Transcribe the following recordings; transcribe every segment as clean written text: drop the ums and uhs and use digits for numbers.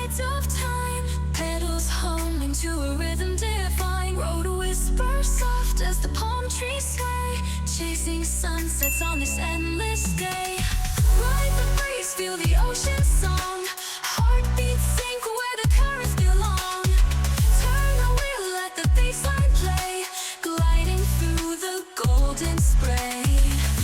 tides of time, pedals humming to a rhythm divine. Road whisper soft as the palm trees sway, chasing sunsets on this endless day. Ride the breeze, feel the ocean song, heartbeats sink where the currents belong. Turn the wheel, let the bassline play, gliding through the golden spray.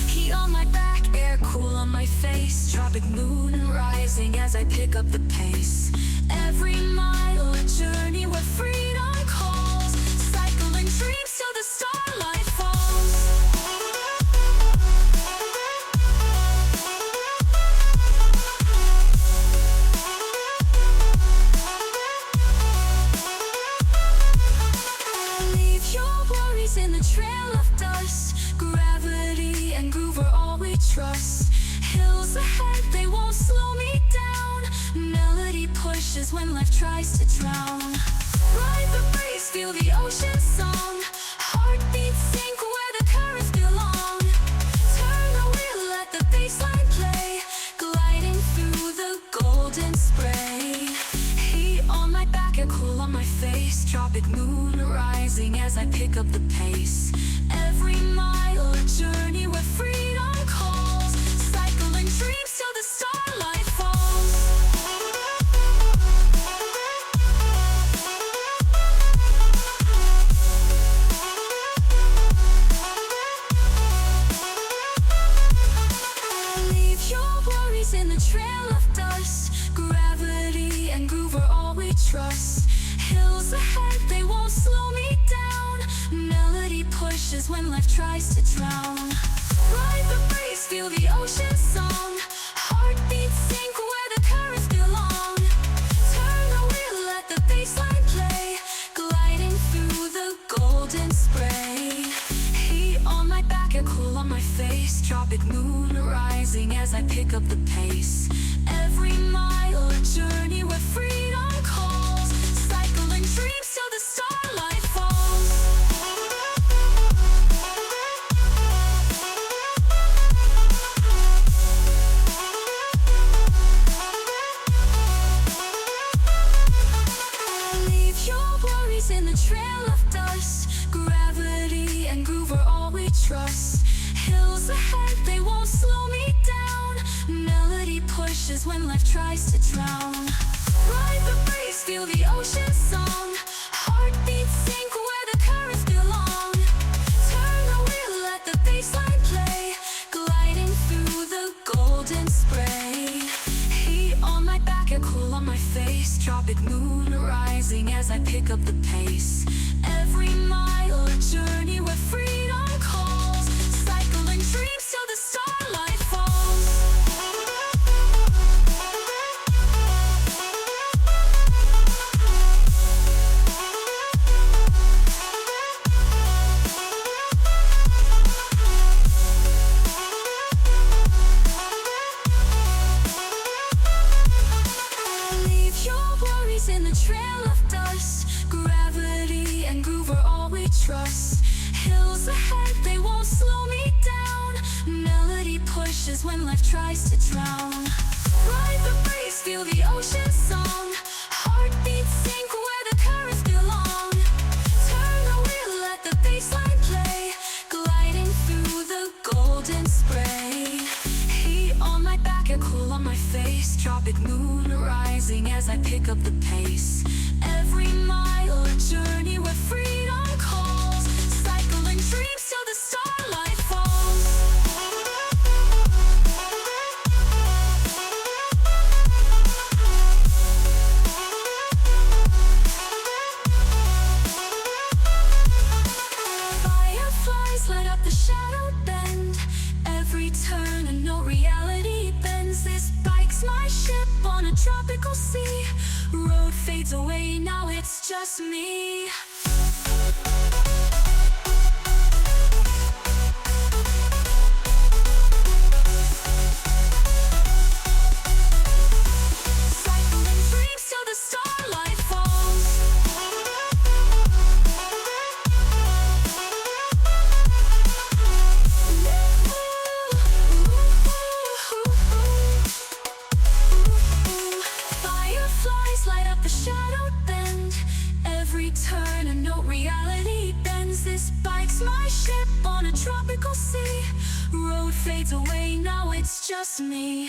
Heat on my back, air cool on my face, tropic moon rising as I pick up the pace. Every mile a journey where freedom calls, cycling dreams till the starlight falls. Leave your worries in the trail of dust, gravity and groove are all we trust. Hills ahead, they won't slow me down, melody pushes when life tries to drown. Ride the breeze, feel the ocean song, heartbeats sink where the currents belong. Turn the wheel, let the bassline play, gliding through the golden spray. Heat on my back, air cool on my face, tropic moon rising as I pick up the pace. Every mile a journey where freedom calls, cycling dreams till the starlight falls. Leave your worries in the trail of dust, gravity and groove are all we trust. Hills ahead, they won't slow me down, melody pushes when life tries to drown. Ride the breeze, feel the ocean song, heartbeats sink where the currents belong. Turn the wheel, let the bassline play, gliding through the golden spray. Heat on my back, air cool on my face, tropic moon rising as I pick up the pace. Every mile a journey where freedom calls, cycling dreams till the starlight falls. Leave your worries in the trail of dust, gravity and groove are all we trust. Hills ahead, they won't slow me down, melody pushes when life tries to drown. Ride the breeze, feel the ocean song, heartbeats sink where the currents belong. Turn the wheel, let the bassline play, gliding through the golden spray. Heat on my back, air cool on my face, tropic moon rising as I pick up the pace. Every mile a journey where freedom calls, cycling dreams till the starlight falls. Leave your worries in the trail of dust, gravity and groove are all we trust. Hills ahead, they won't slow me down, melody pushes when life tries to drown. Ride the breeze, feel the ocean song, heartbeats sink where the currents belong. Turn the wheel, let the bassline play, gliding through the golden spray. Heat on my back, air cool on my face, tropic moon rising as I pick up the pace. Every mile a journey where freedom calls, cycling dreams till the starlight falls. Fireflies light up the shadow bend, every turn and no reality bends. This bike's my ship on a tropical sea, road fades away, now it's just me. Cycling dreams till the starlight falls. Fireflies light This bike's my ship on a tropical sea. Road fades away, now it's just me.